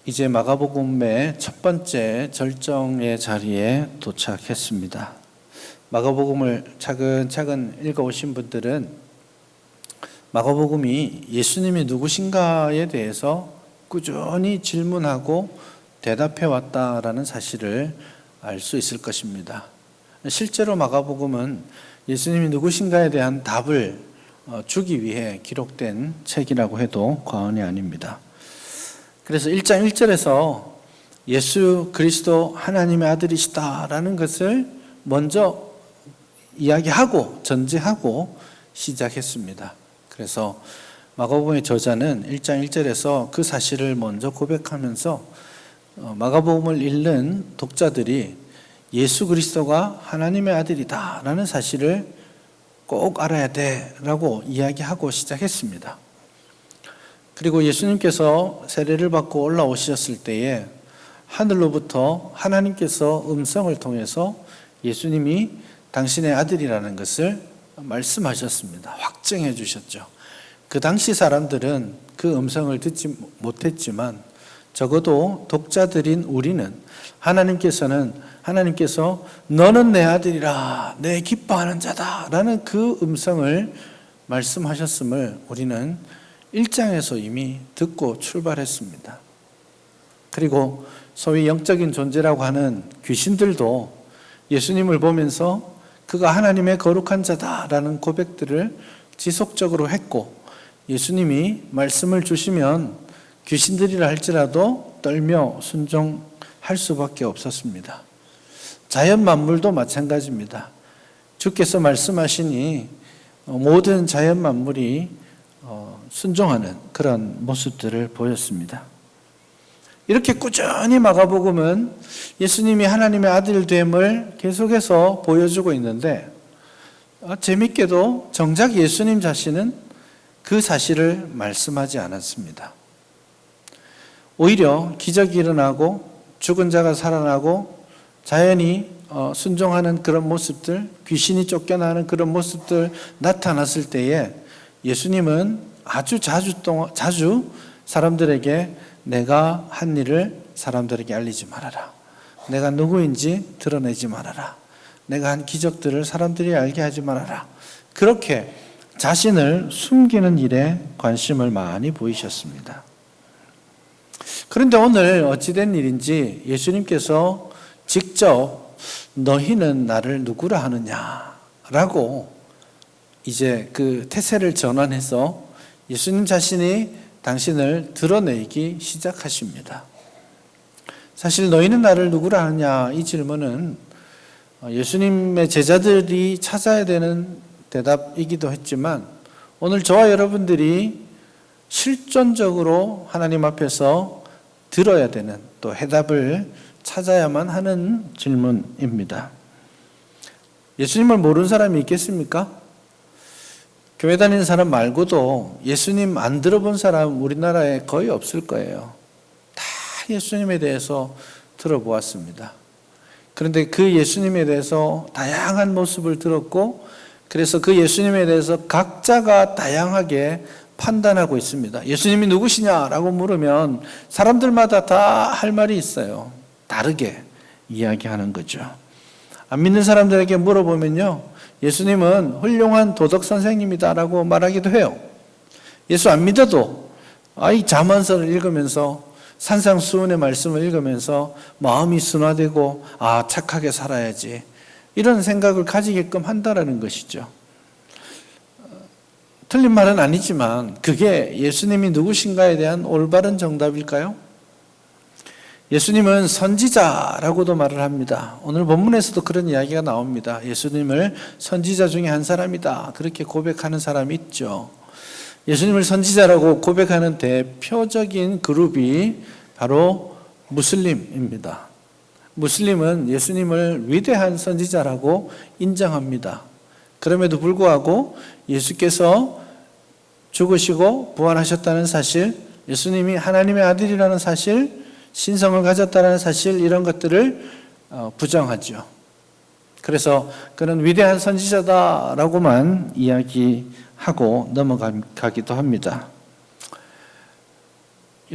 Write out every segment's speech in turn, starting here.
이제 마가복음의 첫 번째 절정의 자리에 도착했습니다. 마가복음을 차근차근 읽어오신 분들은 마가복음이 예수님이 누구신가에 대해서 꾸준히 질문하고 대답해 왔다라는 사실을 알 수 있을 것입니다. 실제로 마가복음은 예수님이 누구신가에 대한 답을 주기 위해 기록된 책이라고 해도 과언이 아닙니다. 그래서 1장 1절에서 예수 그리스도 하나님의 아들이시다라는 것을 먼저 이야기하고 전제하고 시작했습니다. 그래서 마가복음의 저자는 1장 1절에서 그 사실을 먼저 고백하면서 마가복음을 읽는 독자들이 예수 그리스도가 하나님의 아들이다라는 사실을 꼭 알아야 돼라고 이야기하고 시작했습니다. 그리고 예수님께서 세례를 받고 올라오셨을 때에 하늘로부터 하나님께서 음성을 통해서 예수님이 당신의 아들이라는 것을 말씀하셨습니다. 확증해 주셨죠. 그 당시 사람들은 그 음성을 듣지 못했지만 적어도 독자들인 우리는 하나님께서 너는 내 아들이라 내 기뻐하는 자다 라는 그 음성을 말씀하셨음을 우리는 1장에서 이미 듣고 출발했습니다. 그리고 소위 영적인 존재라고 하는 귀신들도 예수님을 보면서 그가 하나님의 거룩한 자다라는 고백들을 지속적으로 했고, 예수님이 말씀을 주시면 귀신들이라 할지라도 떨며 순종할 수밖에 없었습니다. 자연 만물도 마찬가지입니다. 주께서 말씀하시니 모든 자연 만물이 순종하는 그런 모습들을 보였습니다. 이렇게 꾸준히 마가복음은 예수님이 하나님의 아들됨을 계속해서 보여주고 있는데, 재밌게도 정작 예수님 자신은 그 사실을 말씀하지 않았습니다. 오히려 기적이 일어나고 죽은 자가 살아나고 자연이 순종하는 그런 모습들, 귀신이 쫓겨나는 그런 모습들 나타났을 때에 예수님은 아주 자주 사람들에게 내가 한 일을 사람들에게 알리지 말아라. 내가 누구인지 드러내지 말아라. 내가 한 기적들을 사람들이 알게 하지 말아라. 그렇게 자신을 숨기는 일에 관심을 많이 보이셨습니다. 그런데 오늘 어찌된 일인지 예수님께서 직접 너희는 나를 누구라 하느냐라고 이제 그 태세를 전환해서 예수님 자신이 당신을 드러내기 시작하십니다. 사실 너희는 나를 누구라 하느냐 이 질문은 예수님의 제자들이 찾아야 되는 대답이기도 했지만, 오늘 저와 여러분들이 실존적으로 하나님 앞에서 들어야 되는, 또 해답을 찾아야만 하는 질문입니다. 예수님을 모르는 사람이 있겠습니까? 교회 다니는 사람 말고도 예수님 안 들어본 사람 우리나라에 거의 없을 거예요. 다 예수님에 대해서 들어보았습니다. 그런데 그 예수님에 대해서 다양한 모습을 들었고, 그래서 그 예수님에 대해서 각자가 다양하게 판단하고 있습니다. 예수님이 누구시냐라고 물으면 사람들마다 다 할 말이 있어요. 다르게 이야기하는 거죠. 안 믿는 사람들에게 물어보면요, 예수님은 훌륭한 도덕 선생님이다라고 말하기도 해요. 예수 안 믿어도 이 잠언서를 읽으면서 산상수훈의 말씀을 읽으면서 마음이 순화되고 착하게 살아야지 이런 생각을 가지게끔 한다라는 것이죠. 틀린 말은 아니지만 그게 예수님이 누구신가에 대한 올바른 정답일까요? 예수님은 선지자라고도 말을 합니다. 오늘 본문에서도 그런 이야기가 나옵니다. 예수님을 선지자 중에 한 사람이다, 그렇게 고백하는 사람이 있죠. 예수님을 선지자라고 고백하는 대표적인 그룹이 바로 무슬림입니다. 무슬림은 예수님을 위대한 선지자라고 인정합니다. 그럼에도 불구하고 예수께서 죽으시고 부활하셨다는 사실, 예수님이 하나님의 아들이라는 사실, 신성을 가졌다는 사실, 이런 것들을 부정하죠. 그래서 그는 위대한 선지자다라고만 이야기하고 넘어가기도 합니다.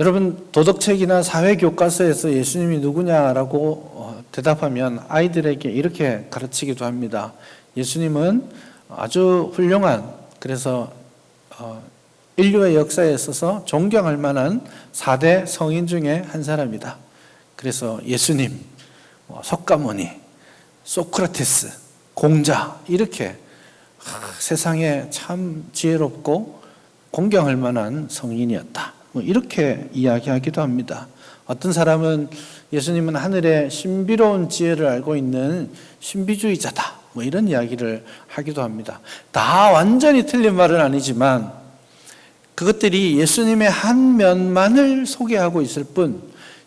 여러분 도덕책이나 사회교과서에서 예수님이 누구냐라고 대답하면 아이들에게 이렇게 가르치기도 합니다. 예수님은 아주 훌륭한, 그래서 인류의 역사에 있어서 존경할 만한 4대 성인 중에 한 사람이다. 그래서 예수님, 석가모니, 소크라테스, 공자, 이렇게 세상에 참 지혜롭고 공경할 만한 성인이었다. 이렇게 이야기하기도 합니다. 어떤 사람은 예수님은 하늘의 신비로운 지혜를 알고 있는 신비주의자다. 이런 이야기를 하기도 합니다. 다 완전히 틀린 말은 아니지만 그것들이 예수님의 한 면만을 소개하고 있을 뿐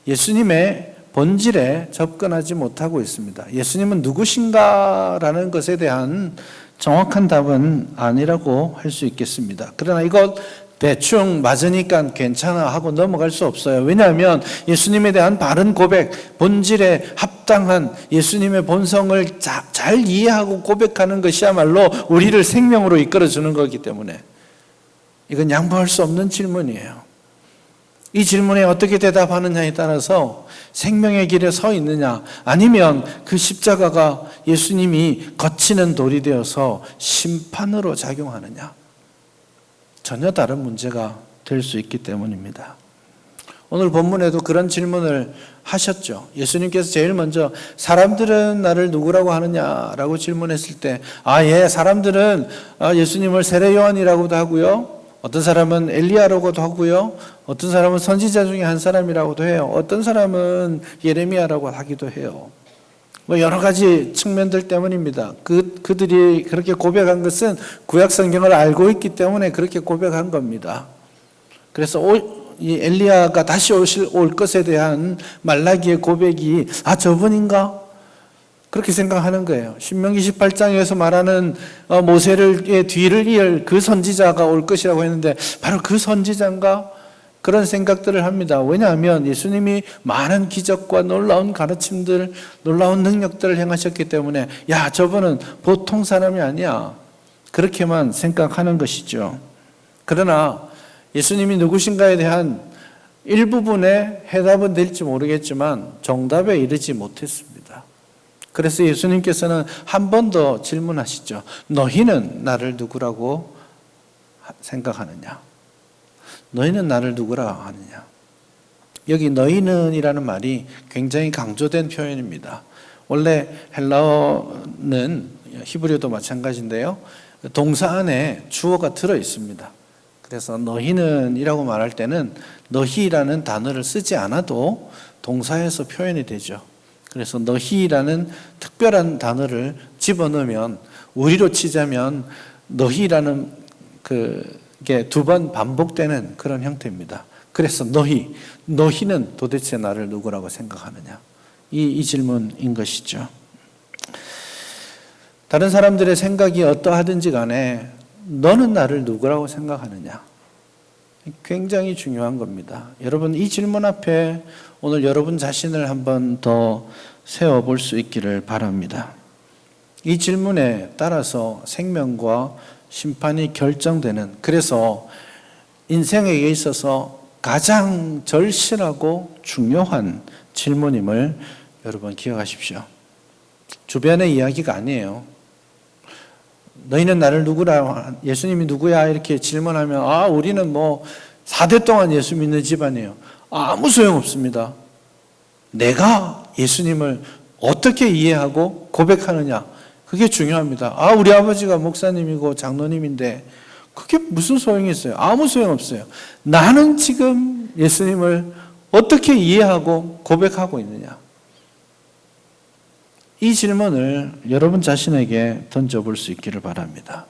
예수님의 본질에 접근하지 못하고 있습니다. 예수님은 누구신가라는 것에 대한 정확한 답은 아니라고 할 수 있겠습니다. 그러나 이것 대충 맞으니까 괜찮아 하고 넘어갈 수 없어요. 왜냐하면 예수님에 대한 바른 고백, 본질에 합당한 예수님의 본성을 잘 이해하고 고백하는 것이야말로 우리를 생명으로 이끌어주는 거기 때문에 이건 양보할 수 없는 질문이에요. 이 질문에 어떻게 대답하느냐에 따라서 생명의 길에 서 있느냐, 아니면 그 십자가가 예수님이 거치는 돌이 되어서 심판으로 작용하느냐, 전혀 다른 문제가 될 수 있기 때문입니다. 오늘 본문에도 그런 질문을 하셨죠. 예수님께서 제일 먼저 사람들은 나를 누구라고 하느냐라고 질문했을 때 사람들은 예수님을 세례 요한이라고도 하고요, 어떤 사람은 엘리야라고도 하고요, 어떤 사람은 선지자 중에 한 사람이라고도 해요, 어떤 사람은 예레미야라고 하기도 해요. 여러 가지 측면들 때문입니다. 그들이 그렇게 고백한 것은 구약 성경을 알고 있기 때문에 그렇게 고백한 겁니다. 그래서 이 엘리야가 다시 올 것에 대한 말라기의 고백이 저분인가? 그렇게 생각하는 거예요. 신명기 18장에서 말하는 모세의 뒤를 이을 그 선지자가 올 것이라고 했는데 바로 그 선지자인가? 그런 생각들을 합니다. 왜냐하면 예수님이 많은 기적과 놀라운 가르침들, 놀라운 능력들을 행하셨기 때문에 저분은 보통 사람이 아니야, 그렇게만 생각하는 것이죠. 그러나 예수님이 누구신가에 대한 일부분의 해답은 될지 모르겠지만 정답에 이르지 못했습니다. 그래서 예수님께서는 한 번 더 질문하시죠. 너희는 나를 누구라고 생각하느냐? 너희는 나를 누구라 하느냐? 여기 너희는 이라는 말이 굉장히 강조된 표현입니다. 원래 헬라어는 히브리어도 마찬가지인데요, 동사 안에 주어가 들어 있습니다. 그래서 너희는 이라고 말할 때는 너희라는 단어를 쓰지 않아도 동사에서 표현이 되죠. 그래서 너희라는 특별한 단어를 집어넣으면 우리로 치자면 너희라는 그게 두 번 반복되는 그런 형태입니다. 그래서 너희는 도대체 나를 누구라고 생각하느냐? 이 질문인 것이죠. 다른 사람들의 생각이 어떠하든지 간에 너는 나를 누구라고 생각하느냐? 굉장히 중요한 겁니다. 여러분, 이 질문 앞에 오늘 여러분 자신을 한번 더 세워볼 수 있기를 바랍니다. 이 질문에 따라서 생명과 심판이 결정되는, 그래서 인생에 있어서 가장 절실하고 중요한 질문임을 여러분 기억하십시오. 주변의 이야기가 아니에요. 너희는 나를 누구라, 예수님이 누구야 이렇게 질문하면 우리는 4대 동안 예수 믿는 집안이에요. 아무 소용없습니다. 내가 예수님을 어떻게 이해하고 고백하느냐, 그게 중요합니다. 우리 아버지가 목사님이고 장로님인데 그게 무슨 소용이 있어요? 아무 소용없어요. 나는 지금 예수님을 어떻게 이해하고 고백하고 있느냐? 이 질문을 여러분 자신에게 던져볼 수 있기를 바랍니다.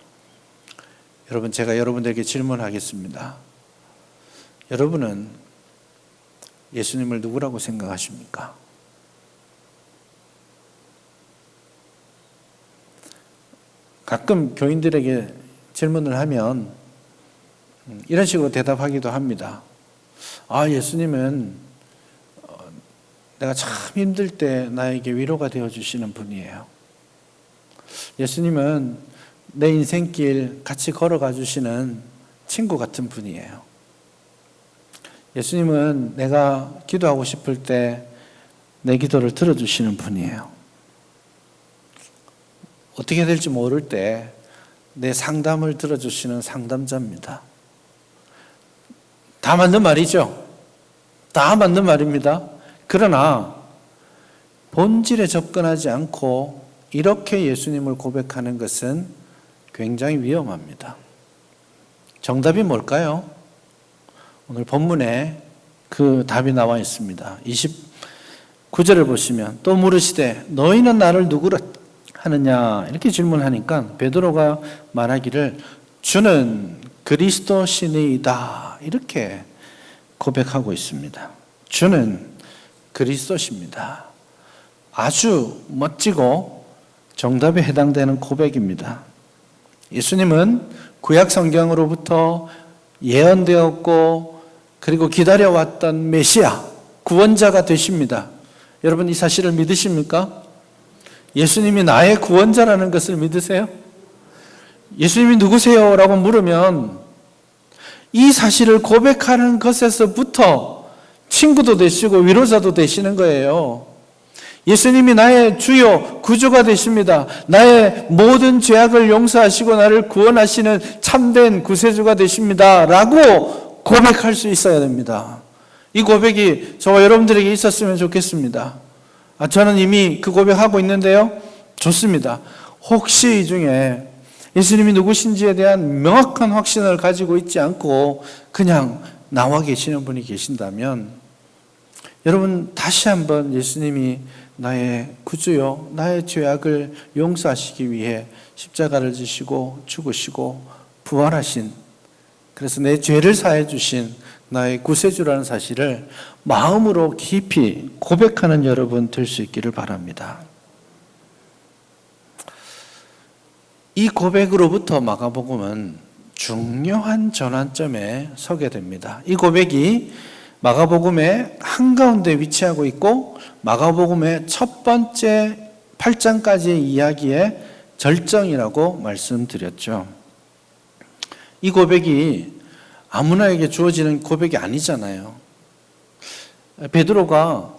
여러분, 제가 여러분들에게 질문하겠습니다. 여러분은 예수님을 누구라고 생각하십니까? 가끔 교인들에게 질문을 하면 이런 식으로 대답하기도 합니다. 예수님은 내가 참 힘들 때 나에게 위로가 되어주시는 분이에요. 예수님은 내 인생길 같이 걸어가 주시는 친구 같은 분이에요. 예수님은 내가 기도하고 싶을 때 내 기도를 들어주시는 분이에요. 어떻게 될지 모를 때 내 상담을 들어주시는 상담자입니다. 다 맞는 말이죠. 다 맞는 말입니다. 그러나 본질에 접근하지 않고 이렇게 예수님을 고백하는 것은 굉장히 위험합니다. 정답이 뭘까요? 오늘 본문에 그 답이 나와 있습니다. 29절을 보시면 또 물으시되 너희는 나를 누구라 하느냐 이렇게 질문하니까 베드로가 말하기를 주는 그리스도시니이다 이렇게 고백하고 있습니다. 주는 그리스도십니다. 아주 멋지고 정답에 해당되는 고백입니다. 예수님은 구약 성경으로부터 예언되었고 그리고 기다려왔던 메시아, 구원자가 되십니다. 여러분 이 사실을 믿으십니까? 예수님이 나의 구원자라는 것을 믿으세요? 예수님이 누구세요? 라고 물으면 이 사실을 고백하는 것에서부터 친구도 되시고 위로자도 되시는 거예요. 예수님이 나의 주요 구주가 되십니다. 나의 모든 죄악을 용서하시고 나를 구원하시는 참된 구세주가 되십니다. 라고 고백할 수 있어야 됩니다. 이 고백이 저와 여러분들에게 있었으면 좋겠습니다. 저는 이미 그 고백하고 있는데요. 좋습니다. 혹시 이 중에 예수님이 누구신지에 대한 명확한 확신을 가지고 있지 않고 그냥 나와 계시는 분이 계신다면 여러분 다시 한번 예수님이 나의 구주요 나의 죄악을 용서하시기 위해 십자가를 지시고 죽으시고 부활하신 그래서 내 죄를 사해 주신 나의 구세주라는 사실을 마음으로 깊이 고백하는 여러분 될 수 있기를 바랍니다. 이 고백으로부터 마가복음은 중요한 전환점에 서게 됩니다. 이 고백이 마가복음의 한가운데 위치하고 있고 마가복음의 첫 번째 8장까지의 이야기의 절정이라고 말씀드렸죠. 이 고백이 아무나에게 주어지는 고백이 아니잖아요. 베드로가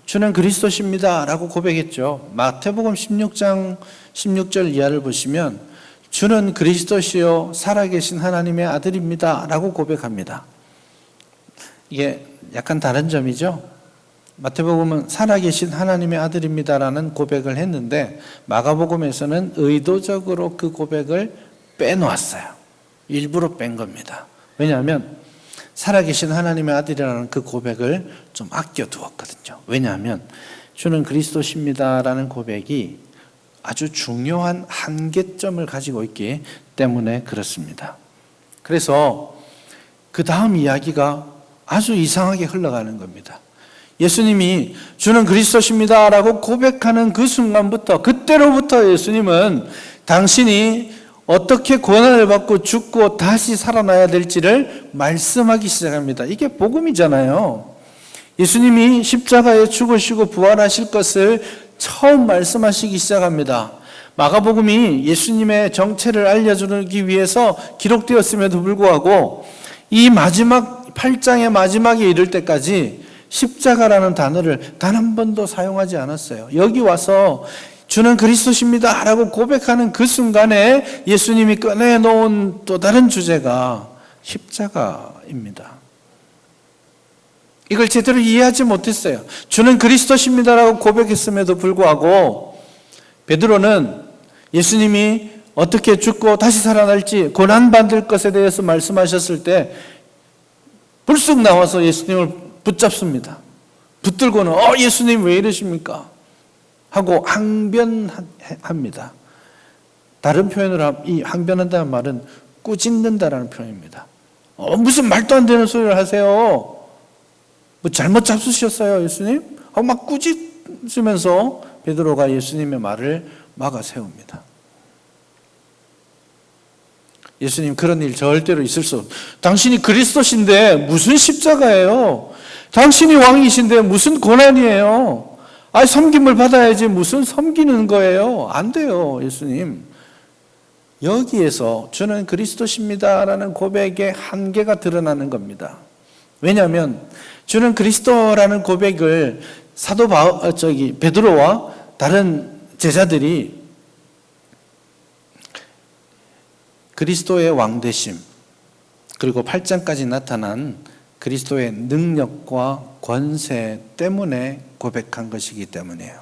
주는 그리스도십니다 라고 고백했죠. 마태복음 16장 16절 이하를 보시면 주는 그리스도시요 살아계신 하나님의 아들입니다 라고 고백합니다. 이게 약간 다른 점이죠. 마태복음은 살아계신 하나님의 아들입니다 라는 고백을 했는데 마가복음에서는 의도적으로 그 고백을 빼놓았어요. 일부러 뺀 겁니다. 왜냐하면 살아계신 하나님의 아들이라는 그 고백을 좀 아껴두었거든요. 왜냐하면 주는 그리스도십니다라는 고백이 아주 중요한 한계점을 가지고 있기 때문에 그렇습니다. 그래서 그 다음 이야기가 아주 이상하게 흘러가는 겁니다. 예수님이 주는 그리스도십니다라고 고백하는 그 순간부터 그때로부터 예수님은 당신이 어떻게 고난을 받고 죽고 다시 살아나야 될지를 말씀하기 시작합니다. 이게 복음이잖아요. 예수님이 십자가에 죽으시고 부활하실 것을 처음 말씀하시기 시작합니다. 마가복음이 예수님의 정체를 알려주기 위해서 기록되었음에도 불구하고 이 마지막 8장의 마지막에 이를 때까지 십자가라는 단어를 단 한 번도 사용하지 않았어요. 여기 와서 주는 그리스도십니다 라고 고백하는 그 순간에 예수님이 꺼내놓은 또 다른 주제가 십자가입니다. 이걸 제대로 이해하지 못했어요. 주는 그리스도십니다 라고 고백했음에도 불구하고 베드로는 예수님이 어떻게 죽고 다시 살아날지 고난받을 것에 대해서 말씀하셨을 때 불쑥 나와서 예수님을 붙잡습니다. 붙들고는 예수님 왜 이러십니까? 하고 항변합니다. 다른 표현으로 이 항변한다는 말은 꾸짖는다라는 표현입니다. 무슨 말도 안 되는 소리를 하세요? 뭐 잘못 잡수셨어요, 예수님? 하고 막 꾸짖으면서 베드로가 예수님의 말을 막아 세웁니다. 예수님 그런 일 절대로 있을 수 없어요. 당신이 그리스도신데 무슨 십자가예요? 당신이 왕이신데 무슨 고난이에요? 섬김을 받아야지 무슨 섬기는 거예요? 안 돼요, 예수님. 여기에서 주는 그리스도십니다라는 고백의 한계가 드러나는 겁니다. 왜냐하면 주는 그리스도라는 고백을 베드로와 다른 제자들이 그리스도의 왕되심, 그리고 8장까지 나타난 그리스도의 능력과 권세 때문에 고백한 것이기 때문이에요.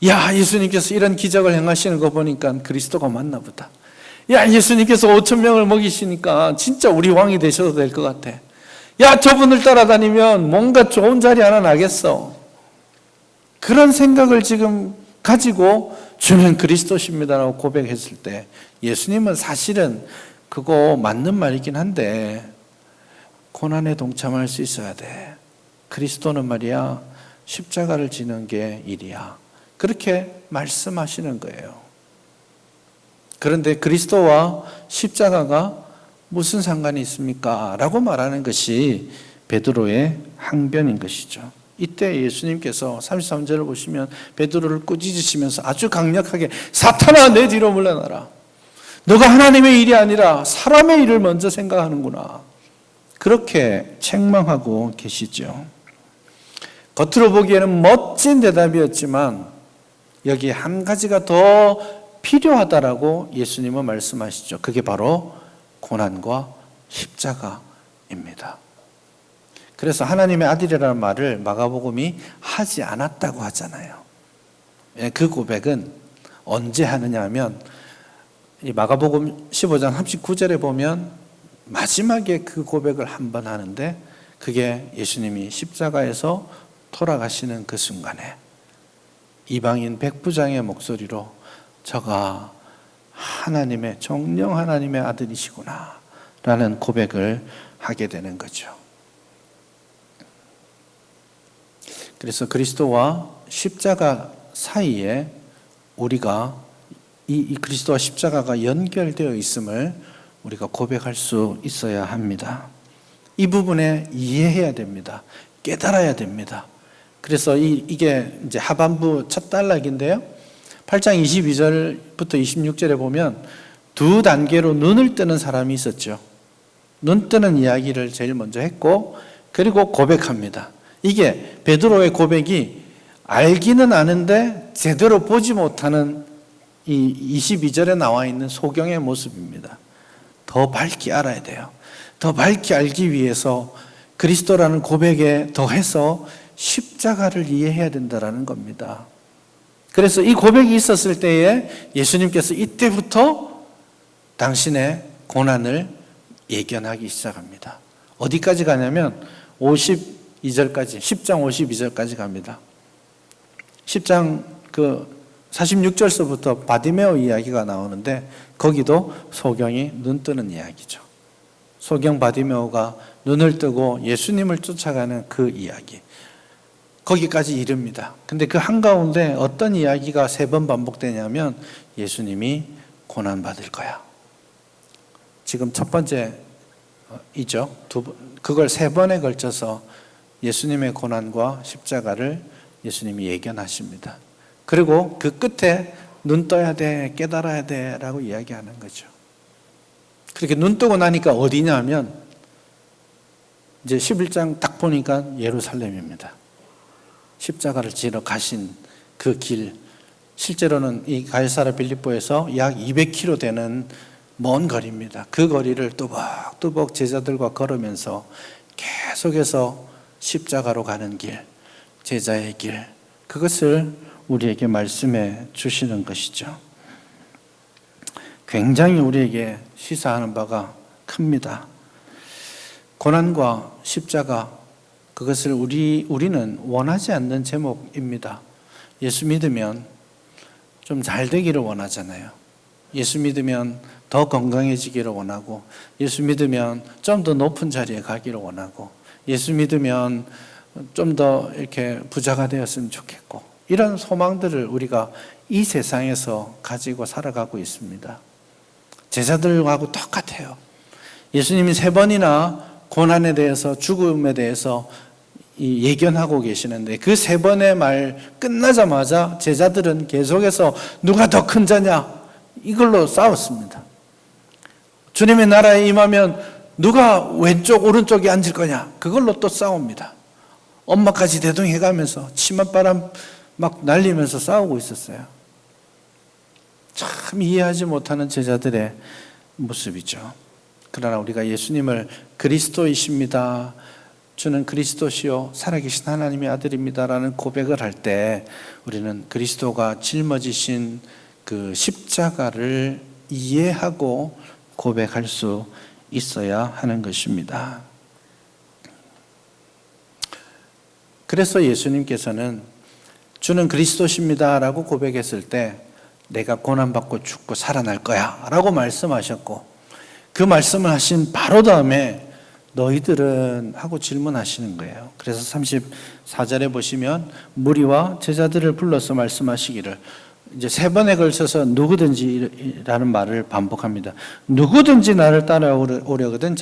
야, 예수님께서 이런 기적을 행하시는 거 보니까 그리스도가 맞나 보다. 야, 예수님께서 5,000명을 먹이시니까 진짜 우리 왕이 되셔도 될 것 같아. 야, 저분을 따라다니면 뭔가 좋은 자리 하나 나겠어. 그런 생각을 지금 가지고 주는 그리스도십니다라고 고백했을 때, 예수님은 사실은 그거 맞는 말이긴 한데 고난에 동참할 수 있어야 돼. 그리스도는 말이야, 십자가를 지는 게 일이야. 그렇게 말씀하시는 거예요. 그런데 그리스도와 십자가가 무슨 상관이 있습니까? 라고 말하는 것이 베드로의 항변인 것이죠. 이때 예수님께서 33절을 보시면 베드로를 꾸짖으시면서 아주 강력하게 사탄아, 내 뒤로 물러나라. 너가 하나님의 일이 아니라 사람의 일을 먼저 생각하는구나. 그렇게 책망하고 계시죠. 겉으로 보기에는 멋진 대답이었지만 여기 한 가지가 더 필요하다라고 예수님은 말씀하시죠. 그게 바로 고난과 십자가입니다. 그래서 하나님의 아들이라는 말을 마가복음이 하지 않았다고 하잖아요. 그 고백은 언제 하느냐 하면 이 마가복음 15장 39절에 보면 마지막에 그 고백을 한 번 하는데, 그게 예수님이 십자가에서 돌아가시는 그 순간에 이방인 백부장의 목소리로 저가 하나님의, 정령 하나님의 아들이시구나 라는 고백을 하게 되는 거죠. 그래서 그리스도와 십자가 사이에 우리가 이 그리스도와 십자가가 연결되어 있음을 우리가 고백할 수 있어야 합니다. 이 부분에 이해해야 됩니다. 깨달아야 됩니다. 그래서 이게 이제 하반부 첫 단락인데요. 8장 22절부터 26절에 보면 두 단계로 눈을 뜨는 사람이 있었죠. 눈 뜨는 이야기를 제일 먼저 했고, 그리고 고백합니다. 이게 베드로의 고백이 알기는 아는데 제대로 보지 못하는 이 22절에 나와 있는 소경의 모습입니다. 더 밝게 알아야 돼요. 더 밝게 알기 위해서 그리스도라는 고백에 더해서 십자가를 이해해야 된다는 겁니다. 그래서 이 고백이 있었을 때에 예수님께서 이때부터 당신의 고난을 예견하기 시작합니다. 어디까지 가냐면 52절까지, 10장 52절까지 갑니다. 10장 46절서부터 바디메오 이야기가 나오는데, 거기도 소경이 눈 뜨는 이야기죠. 소경 바디메오가 눈을 뜨고 예수님을 쫓아가는 그 이야기, 거기까지 이릅니다. 근데 그 한가운데 어떤 이야기가 3번 반복되냐면 예수님이 고난받을 거야. 지금 첫 번째이죠. 그걸 3번에 걸쳐서 예수님의 고난과 십자가를 예수님이 예견하십니다. 그리고 그 끝에 눈 떠야 돼, 깨달아야 돼 라고 이야기하는 거죠. 그렇게 눈 뜨고 나니까 어디냐면 이제 11장 딱 보니까 예루살렘입니다. 십자가를 지러 가신 그 길, 실제로는 이 가이사랴 빌립보에서 약 200km 되는 먼 거리입니다. 그 거리를 뚜벅뚜벅 제자들과 걸으면서 계속해서 십자가로 가는 길, 제자의 길, 그것을 우리에게 말씀해 주시는 것이죠. 굉장히 우리에게 시사하는 바가 큽니다. 고난과 십자가, 그것을 우리는 원하지 않는 제목입니다. 예수 믿으면 좀 잘 되기를 원하잖아요. 예수 믿으면 더 건강해지기를 원하고, 예수 믿으면 좀 더 높은 자리에 가기를 원하고, 예수 믿으면 좀 더 이렇게 부자가 되었으면 좋겠고, 이런 소망들을 우리가 이 세상에서 가지고 살아가고 있습니다. 제자들하고 똑같아요. 예수님이 3번이나 고난에 대해서, 죽음에 대해서 예견하고 계시는데, 그 3번의 말 끝나자마자 제자들은 계속해서 누가 더 큰 자냐, 이걸로 싸웠습니다. 주님의 나라에 임하면 누가 왼쪽 오른쪽에 앉을 거냐, 그걸로 또 싸웁니다. 엄마까지 대동해가면서 치맛바람 막 날리면서 싸우고 있었어요. 참 이해하지 못하는 제자들의 모습이죠. 그러나 우리가 예수님을 그리스도이십니다, 주는 그리스도시요 살아계신 하나님의 아들입니다 라는 고백을 할 때 우리는 그리스도가 짊어지신 그 십자가를 이해하고 고백할 수 있어야 하는 것입니다. 그래서 예수님께서는 주는 그리스도십니다 라고 고백했을 때 내가 고난받고 죽고 살아날 거야 라고 말씀하셨고, 그 말씀을 하신 바로 다음에 너희들은 하고 질문하시는 거예요. 그래서 34절에 보시면 무리와 제자들을 불러서 말씀하시기를, 이제 3번에 걸쳐서 누구든지라는 말을 반복합니다. 누구든지 나를 따라오려거든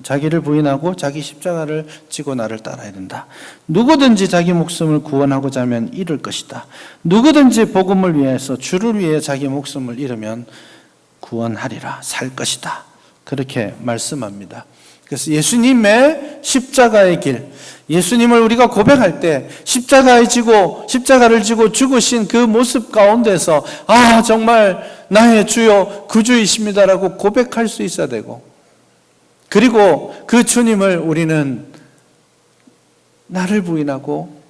자기를 부인하고 자기 십자가를 지고 나를 따라야 된다. 누구든지 자기 목숨을 구원하고자 하면 잃을 것이다. 누구든지 복음을 위해서 주를 위해 자기 목숨을 잃으면 구원하리라, 살 것이다. 그렇게 말씀합니다. 그래서 예수님의 십자가의 길, 예수님을 우리가 고백할 때 십자가를 지고 죽으신 그 모습 가운데서 아 정말 나의 주요 구주이십니다라고 고백할 수 있어야 되고, 그리고 그 주님을 우리는 나를 부인하고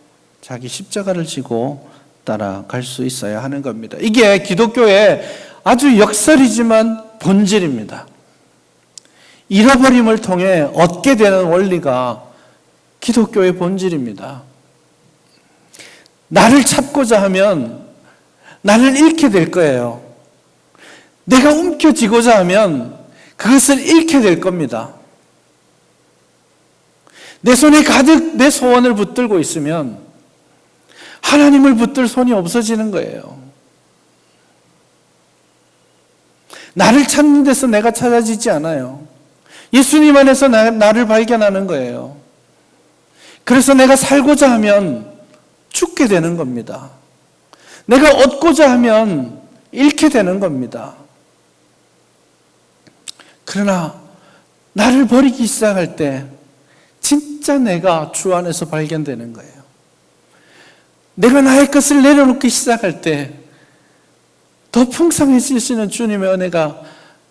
자기 십자가를 지고 따라갈 수 있어야 하는 겁니다. 이게 기독교의 아주 역설이지만 본질입니다. 잃어버림을 통해 얻게 되는 원리가 기독교의 본질입니다. 나를 찾고자 하면 나를 잃게 될 거예요. 내가 움켜쥐고자 하면 그것을 잃게 될 겁니다. 내 손에 가득 내 소원을 붙들고 있으면 하나님을 붙들 손이 없어지는 거예요. 나를 찾는 데서 내가 찾아지지 않아요. 예수님 안에서 나를 발견하는 거예요. 그래서 내가 살고자 하면 죽게 되는 겁니다. 내가 얻고자 하면 잃게 되는 겁니다. 그러나 나를 버리기 시작할 때 진짜 내가 주 안에서 발견되는 거예요. 내가 나의 것을 내려놓기 시작할 때 더 풍성해지시는 주님의 은혜가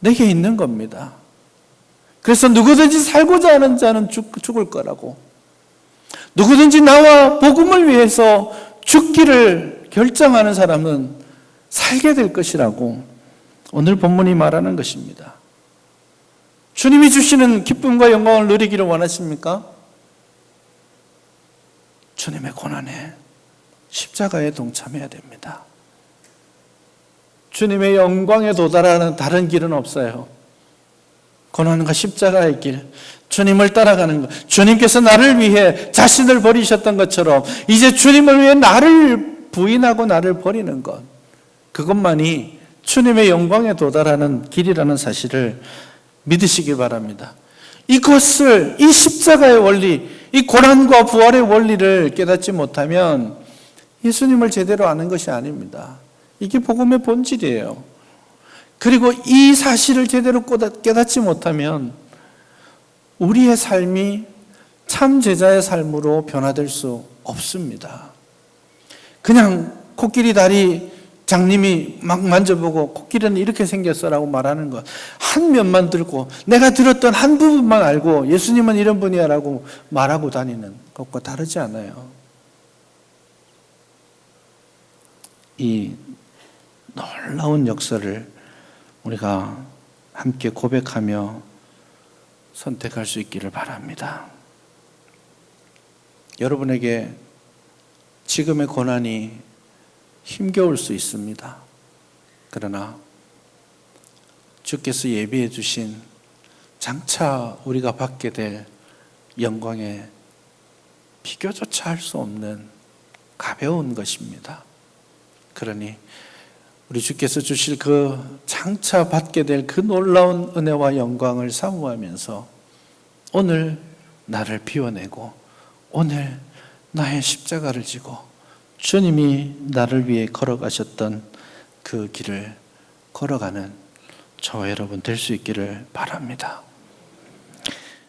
내게 있는 겁니다. 그래서 누구든지 살고자 하는 자는 죽을 거라고, 누구든지 나와 복음을 위해서 죽기를 결정하는 사람은 살게 될 것이라고 오늘 본문이 말하는 것입니다. 주님이 주시는 기쁨과 영광을 누리기를 원하십니까? 주님의 고난에 십자가에 동참해야 됩니다. 주님의 영광에 도달하는 다른 길은 없어요. 고난과 십자가의 길, 주님을 따라가는 것. 주님께서 나를 위해 자신을 버리셨던 것처럼 이제 주님을 위해 나를 부인하고 나를 버리는 것, 그것만이 주님의 영광에 도달하는 길이라는 사실을 믿으시길 바랍니다. 이것을, 이 십자가의 원리, 이 고난과 부활의 원리를 깨닫지 못하면 예수님을 제대로 아는 것이 아닙니다. 이게 복음의 본질이에요. 그리고 이 사실을 제대로 깨닫지 못하면 우리의 삶이 참 제자의 삶으로 변화될 수 없습니다. 그냥 코끼리 다리 장님이 막 만져보고 코끼리는 이렇게 생겼어라고 말하는 것, 한 면만 들고 내가 들었던 한 부분만 알고 예수님은 이런 분이야 라고 말하고 다니는 것과 다르지 않아요. 이 놀라운 역사를 우리가 함께 고백하며 선택할 수 있기를 바랍니다. 여러분에게 지금의 고난이 힘겨울 수 있습니다. 그러나 주께서 예비해 주신 장차 우리가 받게 될 영광에 비교조차 할 수 없는 가벼운 것입니다. 그러니 우리 주께서 주실 그 장차 받게 될 그 놀라운 은혜와 영광을 사모하면서 오늘 나를 비워내고 오늘 나의 십자가를 지고 주님이 나를 위해 걸어가셨던 그 길을 걸어가는 저와 여러분 될 수 있기를 바랍니다.